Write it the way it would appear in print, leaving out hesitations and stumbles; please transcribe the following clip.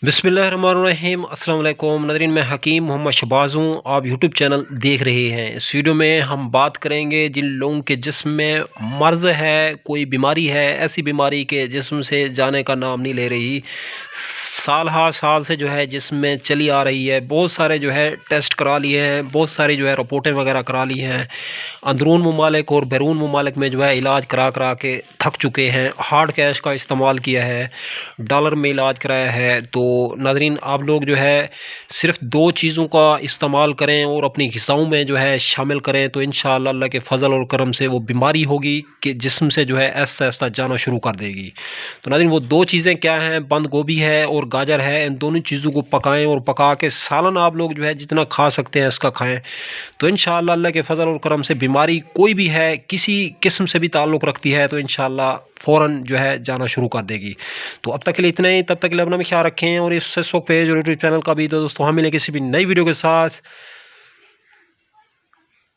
बिस्मिल्लाहिर्रहमानिर्रहीम अस्सलाम वालेकुम नाज़रीन, मैं हकीम मोहम्मद शहबाज हूँ। आप यूट्यूब चैनल देख रहे हैं। इस वीडियो में हम बात करेंगे जिन लोगों के जिस्म में मर्ज़ है, कोई बीमारी है, ऐसी बीमारी के जिस्म से जाने का नाम नहीं ले रही, साल हा साल से जो है जिस्म में चली आ रही है। बहुत सारे जो है टेस्ट करा लिए हैं, बहुत सारी जो है रिपोर्टें वगैरह करा ली हैं। अंदरून ममालिक और बैरून ममालिक में जो है इलाज करा करा के थक चुके हैं। हार्ड कैश का इस्तेमाल किया है, डॉलर में इलाज कराया है। तो नाज़रीन, आप लोग जो है सिर्फ दो चीज़ों का इस्तेमाल करें और अपनी ग़िज़ाओं में जो है शामिल करें, तो इंशाअल्लाह अल्लाह के फ़ज़ल और करम से वो बीमारी होगी कि जिस्म से जो है ऐसा-ऐसा जाना शुरू कर देगी। तो नाज़रीन, वो दो चीज़ें क्या हैं? बंद गोभी है और गाजर है। इन दोनों चीज़ों को पकाएँ और पका के सालन आप लोग जो है जितना खा सकते हैं इसका खाएँ। तो इंशाअल्लाह अल्लाह के फ़ज़ल और करम से बीमारी कोई भी है, किसी किस्म से भी ताल्लुक़ रखती है, तो इंशाअल्लाह फ़ौरन जो है जाना शुरू कर देगी। तो अब तक के लिए इतना ही। तब तक के लिए अपना भी ख्याल रखें और इस फेसबुक पेज और यूट्यूब चैनल का भी। तो दोस्तों, हम मिलेंगे किसी भी नई वीडियो के साथ।